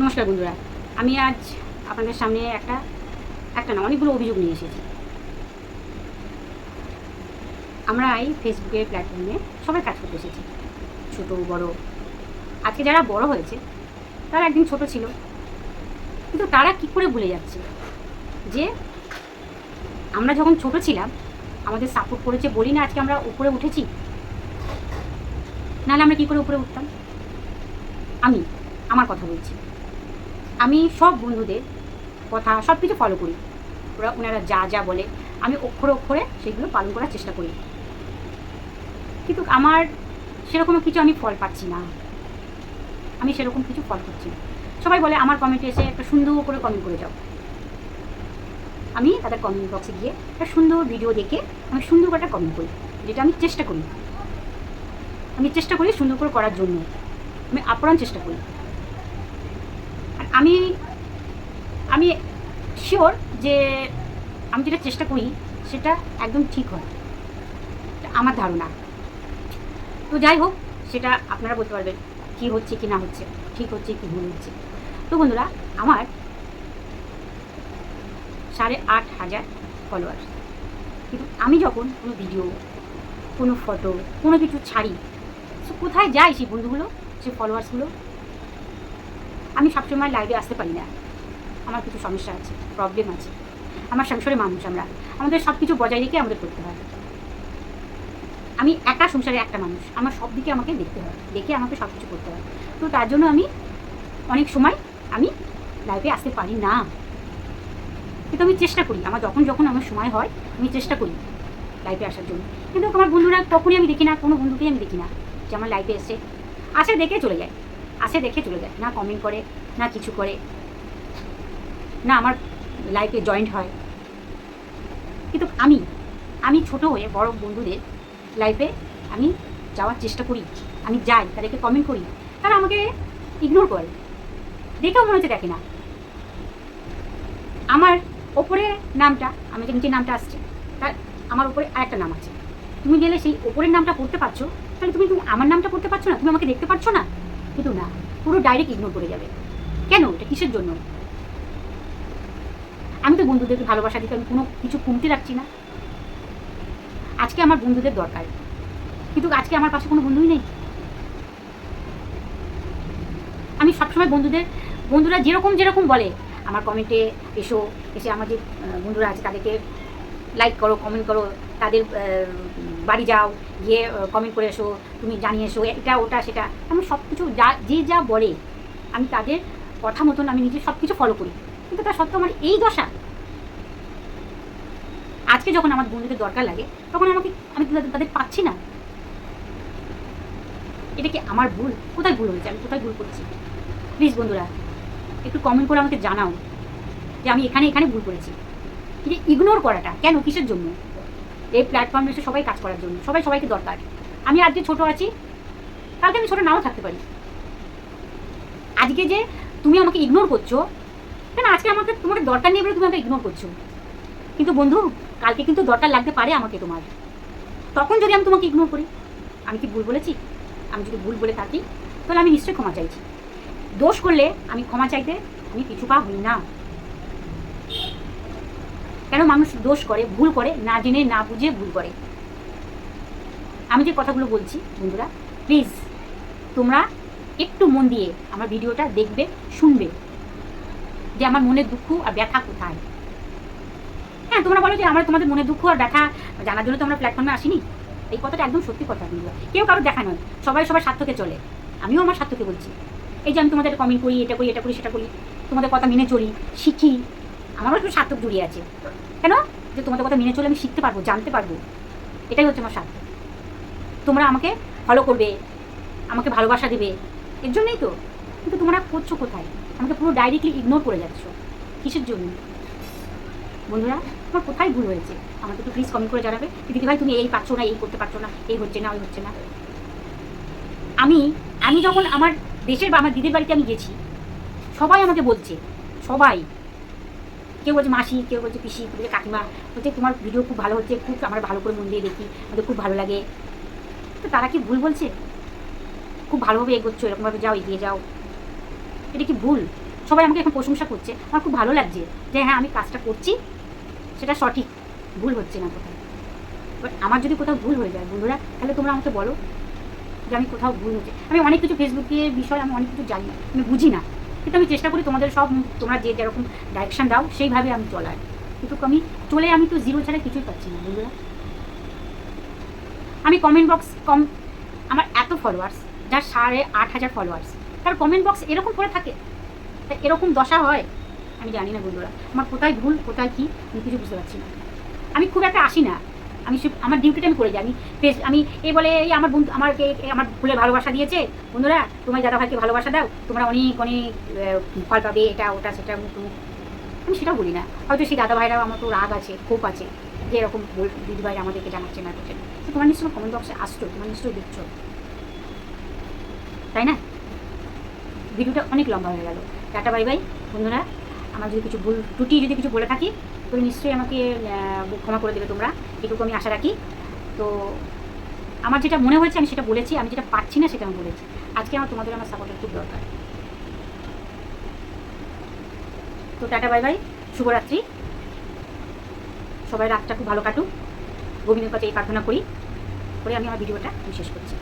নমস্কার বন্ধুরা, আমি আজ আপনাদের সামনে একটা না অনেকগুলো অভিযোগ নিয়ে এসেছি। আমরা এই ফেসবুকের প্ল্যাটফর্মে সবাই কাজ করতে এসেছি, ছোটো বড়। আজকে যারা বড় হয়েছে তারা একদিন ছোট ছিল, কিন্তু তারা কি করে ভুলে যাচ্ছে যে আমরা যখন ছোট ছিলাম আমাদের সাপোর্ট করেছে বলি না আজকে আমরা উপরে উঠেছি। নাহলে আমরা কী করে উপরে উঠতাম? আমি আমার কথা বলছি, আমি সব বন্ধুদের কথা সব কিছু ফলো করি। ওনারা যা যা বলে আমি অক্ষরে অক্ষরে সেগুলো পালন করার চেষ্টা করি, কিন্তু আমার সেরকম কিছু আমি ফল পাচ্ছি না। আমি সেরকম কিছু ফল পাচ্ছি না। সবাই বলে আমার কমেন্টে এসে একটা সুন্দর করে কমেন্ট করে যাও। আমি তাদের কমেন্ট বক্সে গিয়ে একটা সুন্দর ভিডিও দেখে আমি সুন্দর করে একটা কমেন্ট করি, যেটা আমি চেষ্টা করি। আমি চেষ্টা করি সুন্দর করে করার জন্য, আমি আপ্রাণ চেষ্টা করি। আর আমি আমি শিওর যে আমি যেটা চেষ্টা করি সেটা একদম ঠিক হয়, আমার ধারণা। তো যাই হোক, সেটা আপনারা বলতে পারবেন কী হচ্ছে কি না হচ্ছে, ঠিক হচ্ছে কি ভুল হচ্ছে। তো বন্ধুরা, আমার 8,500 ফলোয়ার, কিন্তু আমি যখন কোনো ভিডিও, কোনো ফটো, কোনো কিছু ছাড়ি, কোথায় যায় সেই বন্ধুগুলো, সেই ফলোয়ার্সগুলো? আমি সবসময় লাইভে আসতে পারি না, আমার কিছু সমস্যা আছে, প্রবলেম আছে। আমার সংসারে মানুষ, আমাদের সব কিছু বজায় রেখে আমাদের করতে হয়। আমি একা সংসারে একটা মানুষ, আমার সব দিকে আমাকে দেখতে হয়, দেখে আমাকে সব কিছু করতে হয়। তো তার জন্য আমি অনেক সময় আমি লাইভে আসতে পারি না, কিন্তু আমি চেষ্টা করি। আমার যখন আমার সময় হয় আমি চেষ্টা করি লাইভে আসার জন্য। কিন্তু আমার বন্ধুরা কখনই আমি দেখি না, কোনো বন্ধুকেই আমি দেখি না যে আমার লাইভে আসে দেখে চলে যায়, না কমেন্ট করে, না কিছু করে, না আমার লাইভে জয়েন্ট হয়। কিন্তু আমি ছোট হয়ে বড় বন্ধুদের লাইফে আমি যাওয়ার চেষ্টা করি, আমি যাই, তাদেরকে কমেন্ট করি, তারা আমাকে ইগনোর করে, দেখেও মনে হচ্ছে দেখে না। আমার ওপরে নামটা, আমি যে নিচে নামটা আসছে, তার আমার ওপরে আরেকটা নাম আছে। তুমি গেলে সেই ওপরের নামটা পড়তে পারছো, তাহলে তুমি আমার নামটা পড়তে পারছো না, তুমি আমাকে দেখতে পারছো না। কিন্তু না, পুরো ডাইরেক্ট ইগনোর করে যাবে। কেন? এটা কিসের জন্য? আমি তো বন্ধুদেরকে ভালোবাসা দিতে আমি কোনো কিছু কমতি রাখছি না। আজকে আমার বন্ধুদের দরকার, কিন্তু আজকে আমার পাশে কোনো বন্ধুই নেই। আমি সবসময় বন্ধুরা যেরকম বলে আমার কমেন্টে এসে আমার যে বন্ধুরা আছে তাদেরকে লাইক করো, কমেন্ট করো, তাদের বাড়ি যাও, গিয়ে কমেন্ট করে এসো, তুমি জানিয়ে এসো, এটা ওটা সেটা। আমি সব কিছু যা বলে আমি তাদের কথা মতন আমি নিজে সব কিছু ফলো করি, কিন্তু তা সত্ত্বেও আমার এই দশা। আজকে যখন আমার বন্ধুদের দরকার লাগে তখন আমি তাদের পাচ্ছি না। এটা কি আমার ভুল? কোথায় ভুল হয়েছে? আমি কোথায় ভুল করছি? প্লিজ বন্ধুরা একটু কমেন্ট করে আমাকে জানাও যে আমি এখানে ভুল করেছি। যে ইগনোর করাটা কেন, কিসের জন্য? এই প্ল্যাটফর্মে এসে সবাই কাজ করার জন্য, সবাইকে দরকার। আমি আজকে ছোট আছি, কালকে আমি ছোট নাও থাকতে পারি। আজকে যে তুমি আমাকে ইগনোর করছো, কেন আজকে তোমাকে দরকার নেই বলে তুমি আমাকে ইগনোর করছো, কিন্তু বন্ধু কালকে কিন্তু দরকার লাগতে পারে আমাকে তোমার। তখন যদি আমি তোমাকে ইগনোর করি, আমি কি ভুল বলেছি? আমি যদি ভুল বলে থাকি তাহলে আমি নিশ্চয়ই ক্ষমা চাইছি। দোষ করলে আমি ক্ষমা চাইতে আমি কিছু পা হই না। কেন মানুষ দোষ করে, ভুল করে, না জেনে না বুঝে ভুল করে। আমি যে কথাগুলো বলছি বন্ধুরা, প্লিজ তোমরা একটু মন দিয়ে আমার ভিডিওটা দেখবে, শুনবে, যে আমার মনের দুঃখ আর ব্যথা কোথায়। হ্যাঁ, তোমরা বলো যে তোমাদের মনের দুঃখ আর ব্যথা জানার জন্য তো আমরা প্ল্যাটফর্মে আসিনি। এই কথাটা একদম সত্যি কথা বন্ধুরা, কেউ কারোর দেখা নয়, সবাই সবার স্বার্থকে চলে। আমিও আমার স্বার্থকে বলছি। এই যে আমি তোমাদের কমেন্ট করি, এটা করি সেটা করি, তোমাদের কথা মেনে চলি, শিখি, আমারও একটু স্বার্থক জড়িয়ে আছে। কেন? যে তোমাদের কথা মেনে চলে আমি শিখতে পারবো, জানতে পারবো, এটাই হচ্ছে আমার স্বার্থ। তোমরা আমাকে ফলো করবে, আমাকে ভালোবাসা দেবে, এর জন্যই তো। কিন্তু তোমরা করছো কোথায়? আমাকে পুরো ডাইরেক্টলি ইগনোর করে যাচ্ছ, কিসের জন্য? বন্ধুরা তোমার কোথায় ভুল হয়েছে আমাকে একটু প্লিজ কমেন্ট করে জানাবে। দিদি ভাই তুমি এই পাচ্ছ না, এই করতে পারছো না, এই হচ্ছে না, ওই হচ্ছে না। আমি যখন আমার দেশের বা আমার দিদির বাড়িতে আমি গেছি, সবাই আমাকে বলছে, সবাই, কেউ বলছে মাসি, কেউ বলছে পিসি, কেউ বলছে কাকিমা, বলছে তোমার ভিডিও খুব ভালো হচ্ছে, খুব আমরা ভালো করে মন দিয়ে দেখি, আমাদের খুব ভালো লাগে। তো তারা কি ভুল বলছে? খুব ভালোভাবে এগোচ্ছ, এরকমভাবে যাও, এগিয়ে যাও, এটা কি ভুল? সবাই আমাকে এখন প্রশংসা করছে, আমার খুব ভালো লাগছে যে হ্যাঁ আমি কাজটা করছি, সেটা সঠিক, ভুল হচ্ছে না কোথাও। বাট আমার যদি কোথাও ভুল হয়ে যায় বন্ধুরা, তাহলে তোমরা আমাকে বলো যে আমি কোথাও ভুল হচ্ছে। আমি অনেক কিছু ফেসবুকের বিষয় আমি অনেক কিছু জানি না, আমি বুঝি না, কিন্তু আমি চেষ্টা করি তোমাদের সব, তোমরা যে যেরকম ডাইরেকশান দাও সেইভাবে আমি চলার। কিন্তু আমি তো জিরো ছাড়া কিছুই পাচ্ছি না বন্ধুরা। আমি কমেন্ট বক্স আমার এত ফলোয়ার্স, যার 8,500 ফলোয়ার্স, তার কমেন্ট বক্স এরকম করে থাকে, তা এরকম দশা হয় আমি জানি না বন্ধুরা। আমার কোথায় ভুল কোথায় কী আমি কিছু বুঝতে পারছি না। আমি খুব একটা আসি না, আমি আমার ডিউটিটা আমি করে যাই। আমি এই বলে এই আমার বন্ধু আমাকে আমার ভুলে ভালোবাসা দিয়েছে, বন্ধুরা তোমার দাদাভাইকে ভালোবাসা দাও, তোমরা অনেক অনেক ফল পাবে, এটা ওটা সেটা আমি সেটাও বলি না। হয়তো সেই দাদাভাইরাও আমার তো রাগ আছে, ক্ষোভ আছে, যে এরকম দিদিভাইরা আমাদেরকে জানাচ্ছে না করছে। তো তোমার নিশ্চয়ই কমেন্ট বক্সে আসছো, তোমার নিশ্চয়ই দেখছো, তাই না? ভিডিওটা অনেক লম্বা হয়ে গেল। টাটা বাই বাই বন্ধুরা। আমার যদি কিছু ভুল ত্রুটি যদি কিছু বলে থাকি তো নিশ্চয়ই আমাকে ক্ষমা করে দেবে তোমরা, এটুকু আমি আশা রাখি। তো আমার যেটা মনে হয়েছে আমি সেটা বলেছি, আমি যেটা পাচ্ছি না সেটা আমি বলেছি। আজকে আমার সাপোর্টের খুব দরকার। তো টাটা বাই বাই, শুভরাত্রি, সবাই রাতটা খুব ভালো কাটুক, গোবিন্দের কাছে এই প্রার্থনা করি, করে আমি আমার ভিডিওটা শেষ করছি।